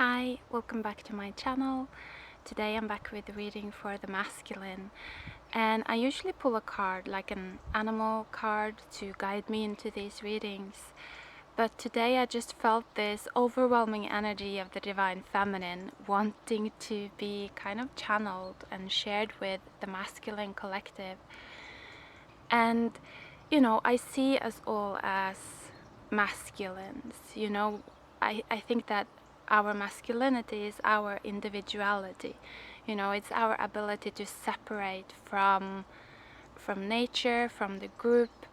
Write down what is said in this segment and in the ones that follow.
Hi, welcome back to my channel. Today I'm back with a reading for the masculine, and I usually pull a card, like an animal card, to guide me into these readings. But today I just felt this overwhelming energy of the divine feminine wanting to be kind of channeled and shared with the masculine collective. And I see us all as masculines. I think that our masculinity is our individuality. It's our ability to separate from nature, from the group,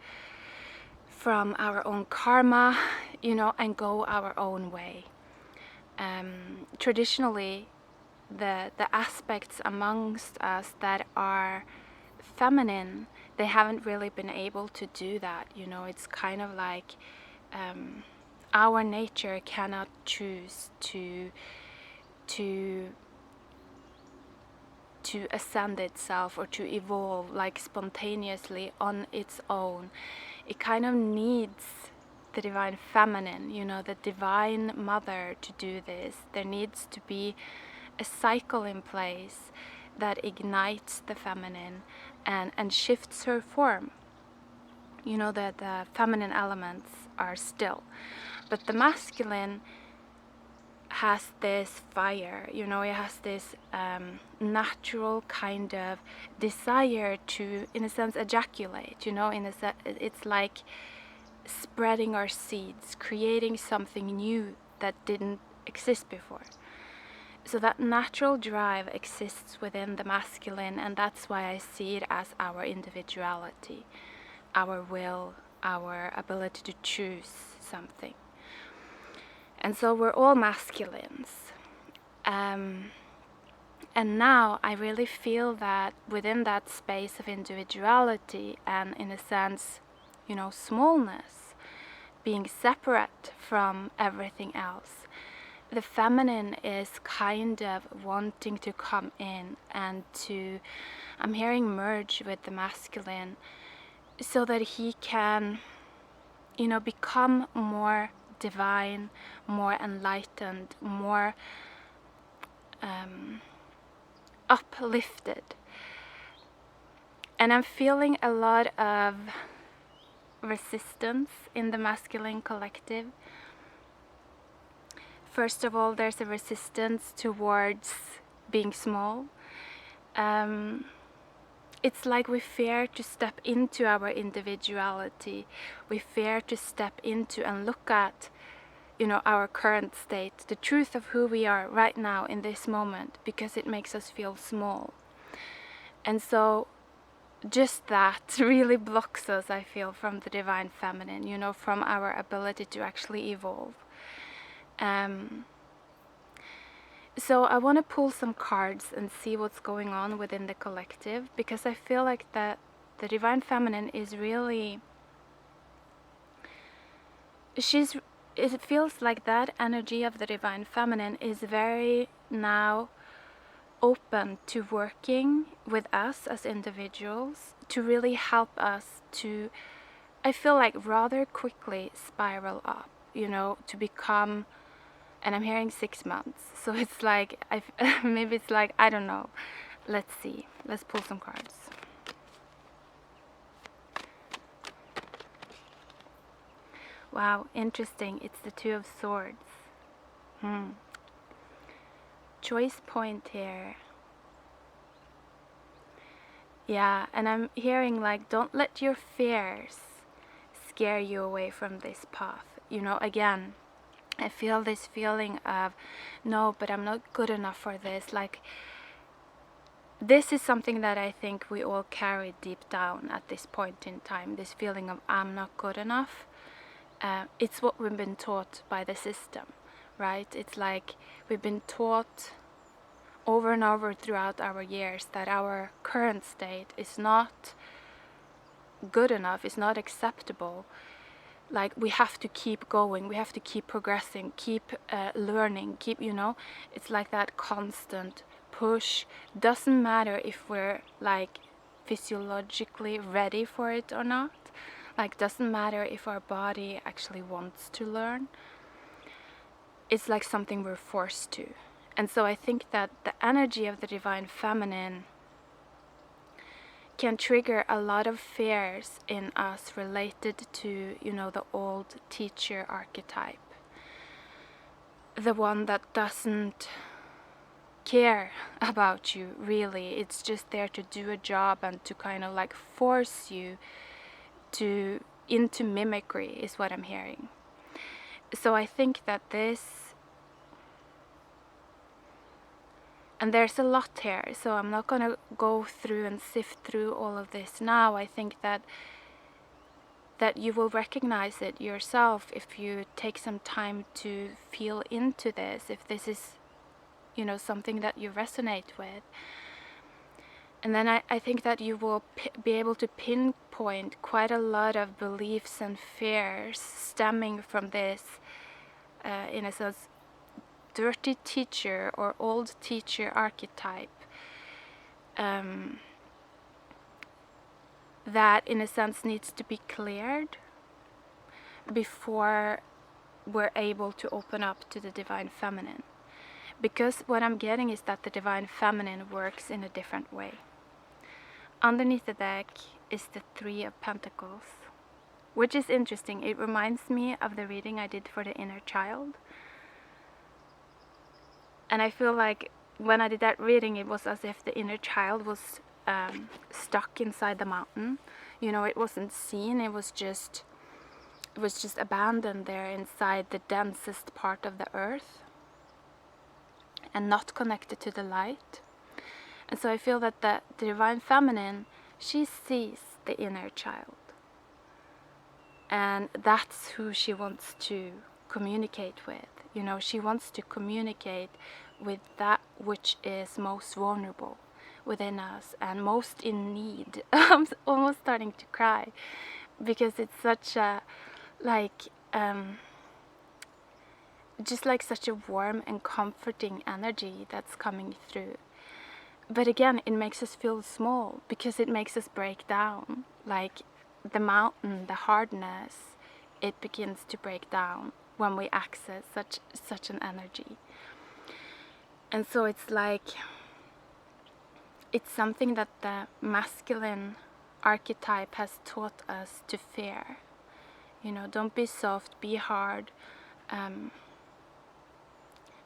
from our own karma, and go our own way. Traditionally, the aspects amongst us that are feminine, they haven't really been able to do that. It's kind of like our nature cannot choose to ascend itself or to evolve like spontaneously on its own. It kind of needs the divine feminine, the divine mother, to do this. There needs to be a cycle in place that ignites the feminine and shifts her form. That the feminine elements are still, but the masculine has this fire. It has this natural kind of desire to, in a sense, ejaculate. It's like spreading our seeds, creating something new that didn't exist before. So that natural drive exists within the masculine, and that's why I see it as our individuality, our will, our ability to choose something. And so we're all masculines. And now I really feel that within that space of individuality and, in a sense, smallness, being separate from everything else, the feminine is kind of wanting to come in and to, I'm hearing, merge with the masculine so that he can, become more divine, more enlightened, more uplifted. And I'm feeling a lot of resistance in the masculine collective. First of all, there's a resistance towards being small. It's like we fear to step into our individuality. We fear to step into and look at, our current state, the truth of who we are right now in this moment, because it makes us feel small. And so just that really blocks us, I feel, from the divine feminine, from our ability to actually evolve. So I want to pull some cards and see what's going on within the collective, because I feel like that the divine feminine is really, it feels like that energy of the divine feminine is very now open to working with us as individuals to really help us to, I feel like, rather quickly spiral up, to become, and I'm hearing 6 months. So it's like, maybe it's like, I don't know. Let's see. Let's pull some cards. Wow, interesting. It's the Two of Swords. Choice point here. Yeah, and I'm hearing like, don't let your fears scare you away from this path. Again, I feel this feeling of, no, but I'm not good enough for this. Like, this is something that I think we all carry deep down at this point in time, this feeling of I'm not good enough. It's what we've been taught by the system, right? It's like we've been taught over and over throughout our years that our current state is not good enough, is not acceptable. Like, we have to keep going, we have to keep progressing, keep learning, it's like that constant push. Doesn't matter if we're like physiologically ready for it or not. Like, doesn't matter if our body actually wants to learn. it's like something we're forced to. And so I think that the energy of the divine feminine can trigger a lot of fears in us related to, the old teacher archetype. The one that doesn't care about you, really. It's just there to do a job and to kind of like force you into mimicry, is what I'm hearing. So I think that and there's a lot here, so I'm not going to go through and sift through all of this now. I think that you will recognize it yourself if you take some time to feel into this, if this is, something that you resonate with. And then I think that you will be able to pinpoint quite a lot of beliefs and fears stemming from this, in a sense, dirty teacher or old teacher archetype, that in a sense needs to be cleared before we're able to open up to the divine feminine. Because what I'm getting is that the divine feminine works in a different way. Underneath the deck is the Three of Pentacles, which is interesting. It reminds me of the reading I did for the inner child. And I feel like when I did that reading, it was as if the inner child was stuck inside the mountain. It wasn't seen, it was just abandoned there inside the densest part of the earth and not connected to the light. And so I feel that the divine feminine, she sees the inner child. And that's who she wants to communicate with. She wants to communicate with that which is most vulnerable within us and most in need. I'm almost starting to cry because it's such a, just like such a warm and comforting energy that's coming through. But again, it makes us feel small because it makes us break down. Like the mountain, the hardness, it begins to break down when we access such an energy. And so it's like, it's something that the masculine archetype has taught us to fear. Don't be soft, be hard,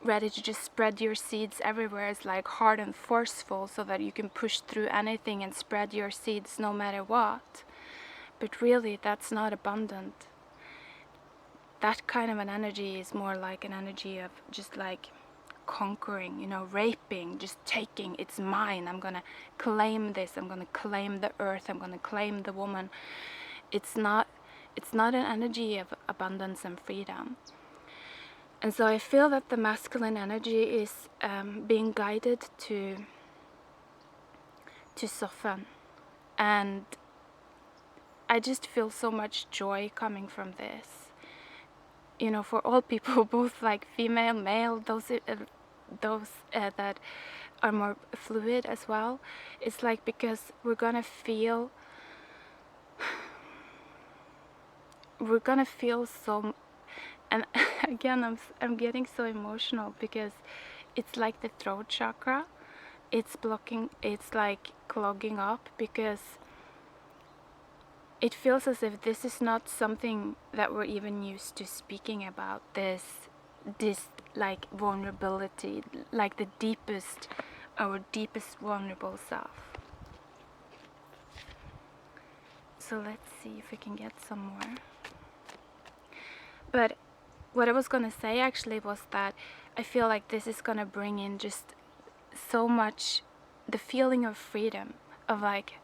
ready to just spread your seeds everywhere. It's like hard and forceful so that you can push through anything and spread your seeds no matter what. But really, that's not abundant. That kind of an energy is more like an energy of just like conquering, raping, just taking, it's mine, I'm gonna claim this, I'm gonna claim the earth, I'm gonna claim the woman. It's not an energy of abundance and freedom. And so I feel that the masculine energy is being guided to soften. And I just feel so much joy coming from this. For all people, both like female, male, those that are more fluid as well. It's like, because we're gonna feel so. And again, I'm getting so emotional because it's like the throat chakra. It's blocking, it's like clogging up because it feels as if this is not something that we're even used to speaking about. This like vulnerability, like our deepest vulnerable self. So let's see if we can get some more. But what I was gonna say actually was that I feel like this is gonna bring in just so much the feeling of freedom, of like,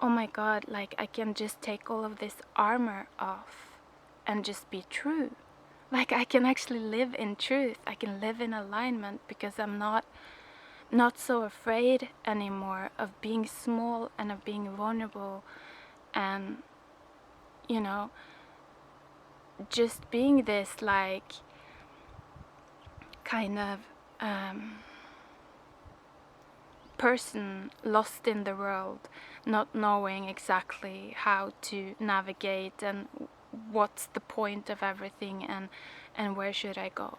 oh my God, like I can just take all of this armor off and just be true. Like I can actually live in truth. I can live in alignment because I'm not so afraid anymore of being small and of being vulnerable, and just being this like kind of person lost in the world, not knowing exactly how to navigate and what's the point of everything and where should I go.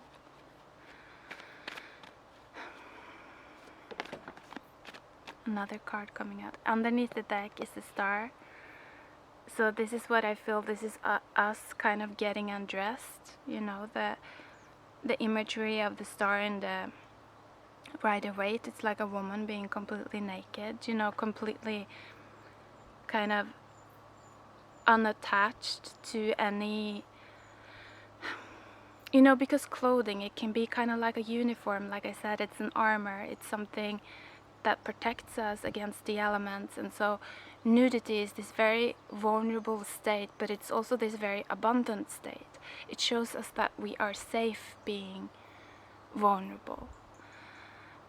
another card coming out. Underneath the deck is the star. So this is what I feel. This is us kind of getting undressed. You know, the imagery of the star in the Rider-Waite. It's like a woman being completely naked. You know, completely kind of unattached to any, you know, because clothing, it can be kind of like a uniform. Like I said, it's an armor. It's something that protects us against the elements. And so nudity is this very vulnerable state, but it's also this very abundant state. It shows us that we are safe being vulnerable.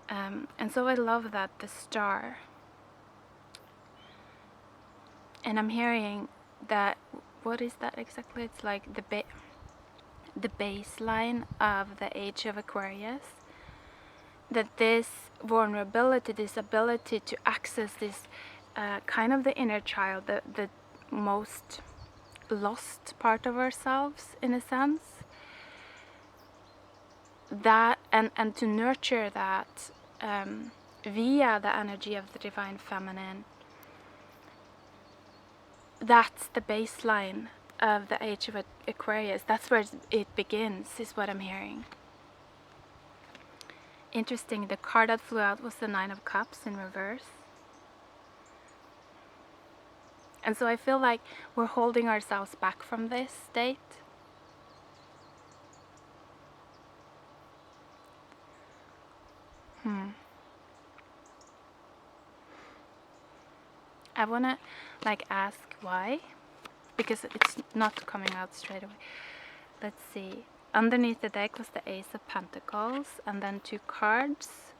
And so I love that, the star. And I'm hearing that, what is that exactly? It's like the baseline of the age of Aquarius. That this vulnerability, this ability to access this kind of the inner child, the most lost part of ourselves in a sense, that and to nurture that via the energy of the divine feminine, that's the baseline of the age of Aquarius. That's where it begins, is what I'm hearing. Interesting, the card that flew out was the Nine of Cups in reverse. And so I feel like we're holding ourselves back from this state. I wanna like ask why, because it's not coming out straight away. Let's see. Underneath the deck was the Ace of Pentacles and then 2 cards.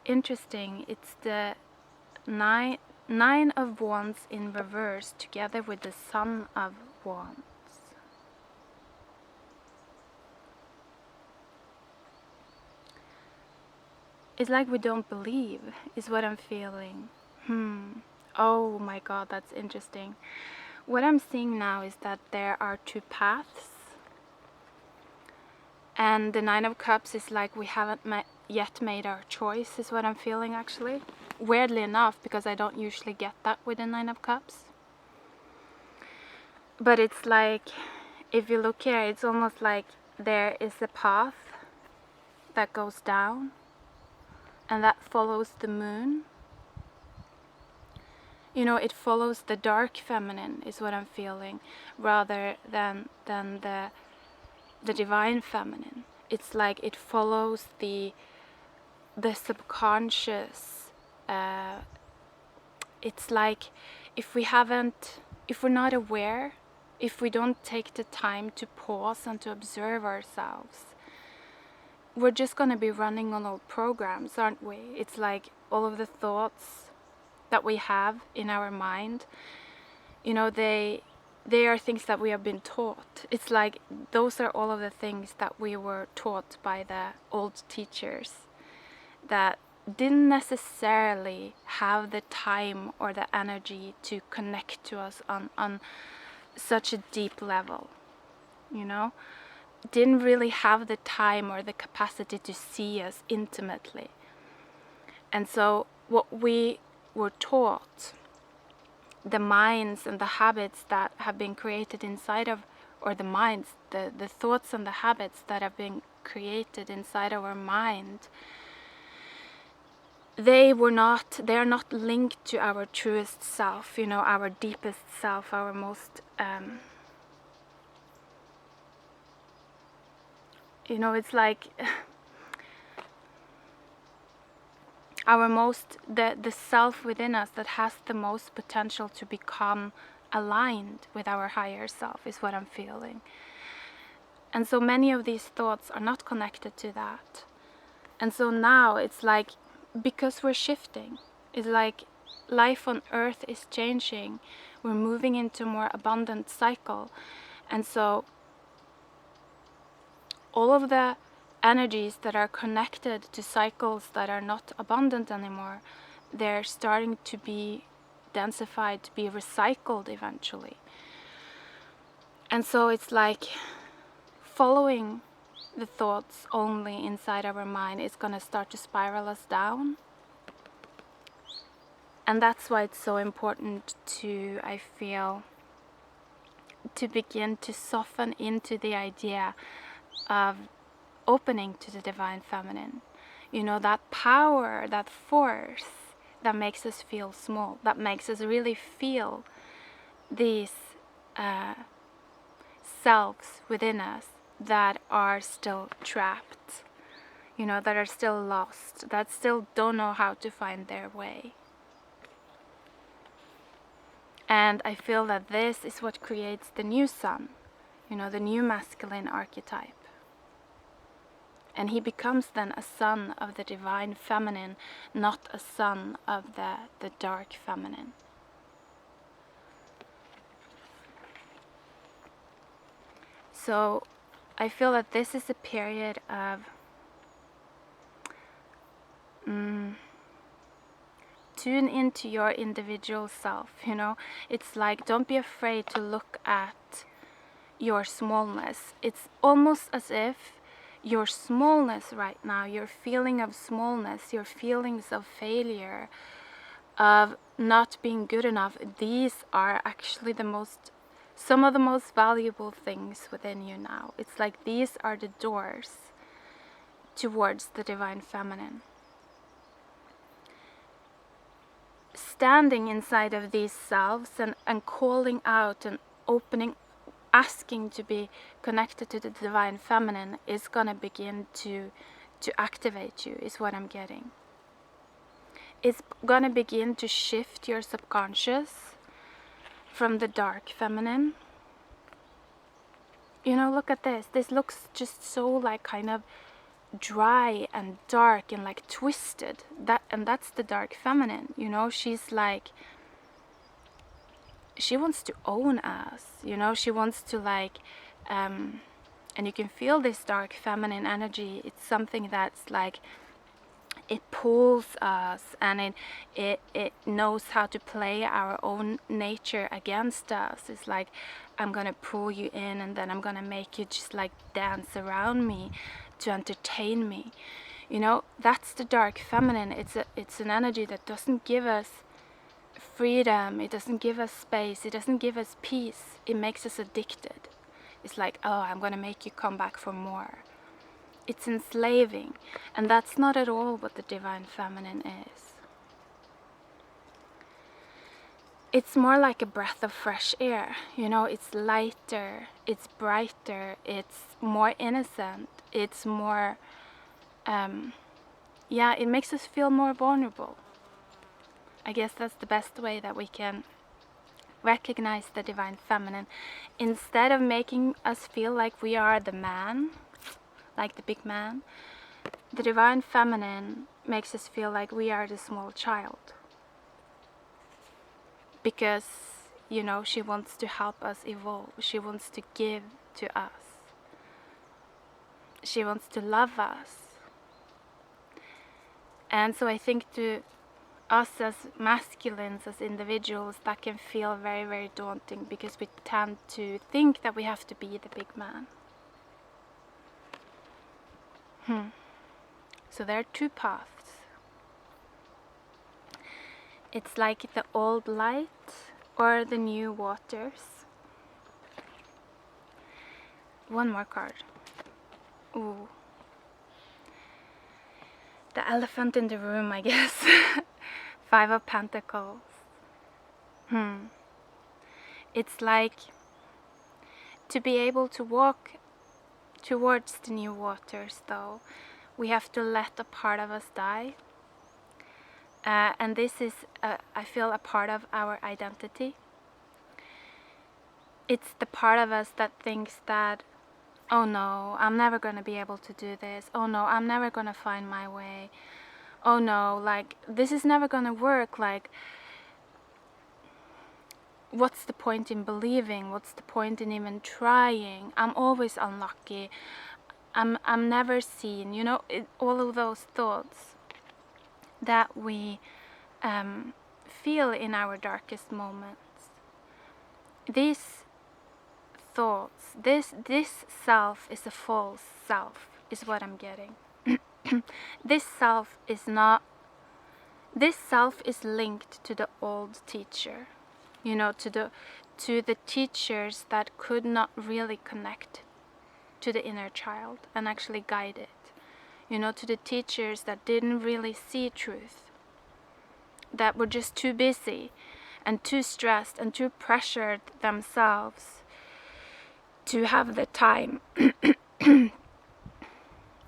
Interesting, it's the Nine of Wands in reverse together with the Sun of Wands. It's like we don't believe, is what I'm feeling. Oh my god, that's interesting. What I'm seeing now is that there are 2 paths. And the Nine of Cups is like we haven't yet made our choice, is what I'm feeling actually. Weirdly enough, because I don't usually get that with the Nine of Cups. But it's like, if you look here, it's almost like there is a path that goes down and that follows the moon. You know, it follows the dark feminine, is what I'm feeling, rather than the divine feminine. It's like it follows the subconscious. It's like if we're not aware, if we don't take the time to pause and to observe ourselves, we're just going to be running on old programs, aren't we? It's like all of the thoughts that we have in our mind, you know, they are things that we have been taught. It's like those are all of the things that we were taught by the old teachers that didn't necessarily have the time or the energy to connect to us on such a deep level, you know, didn't really have the time or the capacity to see us intimately. And so what we were taught, the minds and the habits that have been created inside of, or the minds, the thoughts and the habits that have been created inside our mind, they are not linked to our truest self, you know, our deepest self, our most, you know, it's like our most, the self within us that has the most potential to become aligned with our higher self, is what I'm feeling. And so many of these thoughts are not connected to that. And so now it's like, because we're shifting, it's like life on earth is changing, we're moving into a more abundant cycle. And so all of the energies that are connected to cycles that are not abundant anymore, they're starting to be densified, to be recycled eventually. And so it's like following the thoughts only inside our mind is going to start to spiral us down. And that's why it's so important to, I feel, to begin to soften into the idea of opening to the divine feminine. You know, that power, that force that makes us feel small, that makes us really feel these selves within us that are still trapped, you know, that are still lost, that still don't know how to find their way. And I feel that this is what creates the new sun, you know, the new masculine archetype. And he becomes then a son of the divine feminine, not a son of the dark feminine. So I feel that this is a period of tune into your individual self, you know. It's like, don't be afraid to look at your smallness. It's almost as if your smallness right now, your feeling of smallness, your feelings of failure, of not being good enough, these are actually some of the most valuable things within you now. It's like these are the doors towards the divine feminine. Standing inside of these selves and calling out and opening, asking to be connected to the divine feminine is gonna begin to activate you, is what I'm getting. It's gonna begin to shift your subconscious from the dark feminine. You know, look at this. This looks just so like kind of dry and dark and like twisted. That's the dark feminine, you know. She's like, she wants to own us, you know. She wants to like and you can feel this dark feminine energy. It's something that's like, it pulls us, and it knows how to play our own nature against us. It's like, I'm gonna pull you in, and then I'm gonna make you just like dance around me to entertain me. You know, that's the dark feminine. It's an energy that doesn't give us freedom, it doesn't give us space, it doesn't give us peace. It makes us addicted. It's like, oh, I'm gonna make you come back for more. It's enslaving, and that's not at all what the divine feminine is. It's more like a breath of fresh air, you know. It's lighter, it's brighter, it's more innocent, it's more, yeah, it makes us feel more vulnerable. I guess that's the best way that we can recognize the divine feminine. Instead of making us feel like we are the man, like the big man, the divine feminine makes us feel like we are the small child. Because, you know, she wants to help us evolve. She wants to give to us. She wants to love us. And so I think to us as masculines, as individuals, that can feel very, very daunting, because we tend to think that we have to be the big man. So there are two paths. It's like the old light or the new waters. One more card. Ooh. The elephant in the room, I guess. Five of Pentacles. It's like, to be able to walk towards the new waters, though, we have to let a part of us die. And this is, I feel, a part of our identity. It's the part of us that thinks that, oh no, I'm never going to be able to do this. Oh no, I'm never going to find my way. Oh no, like, this is never going to work. Like, what's the point in believing? What's the point in even trying? I'm always unlucky. I'm never seen. You know, all of those thoughts that we feel in our darkest moments. These thoughts, this self is a false self, is what I'm getting. This self is not this self is linked to the old teacher, you know, to the teachers that could not really connect to the inner child and actually guide it, you know, to the teachers that didn't really see truth, that were just too busy and too stressed and too pressured themselves to have the time.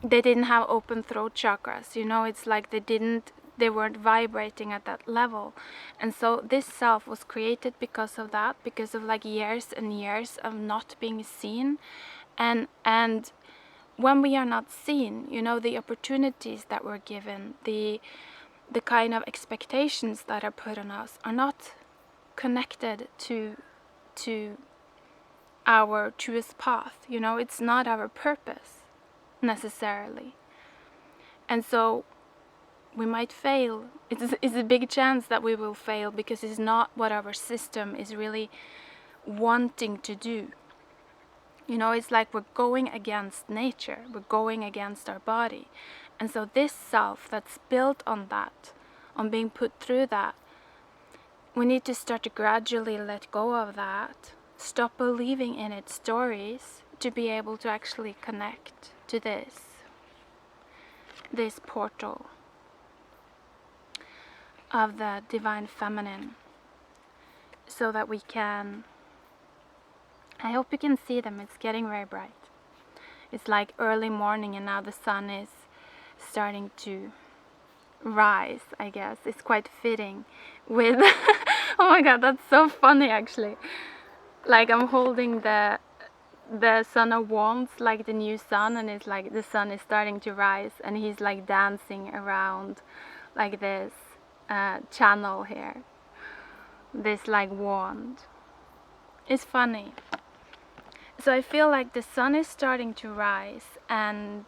They didn't have open throat chakras, you know, it's like they weren't vibrating at that level. And so this self was created because of that, because of like years and years of not being seen. And when we are not seen, you know, the opportunities that we're given, the kind of expectations that are put on us are not connected to our truest path, you know, it's not our purpose necessarily. And so we might fail. It's a big chance that we will fail because it's not what our system is really wanting to do. You know, it's like we're going against nature, we're going against our body. And so this self that's built on that, on being put through that, we need to start to gradually let go of that, stop believing in its stories to be able to actually connect to this portal of the divine feminine, so that we can, I hope you can see them, it's getting very bright. It's like early morning and now the sun is starting to rise, I guess. It's quite fitting with oh my god, that's so funny actually. Like I'm holding the Son of Wands, like the new sun, and it's like the sun is starting to rise and he's like dancing around like this channel here, this like wand. It's funny. So I feel like the sun is starting to rise, and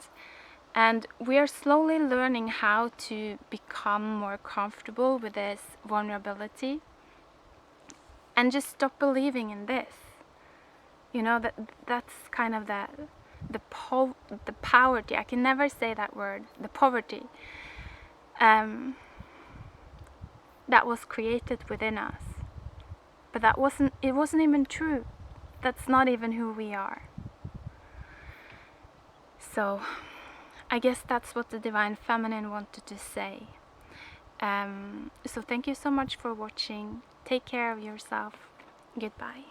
we are slowly learning how to become more comfortable with this vulnerability and just stop believing in this. You know, that's kind of the poverty. I can never say that word. The poverty that was created within us, but it wasn't even true. That's not even who we are. So I guess that's what the divine feminine wanted to say. So thank you so much for watching. Take care of yourself. Goodbye.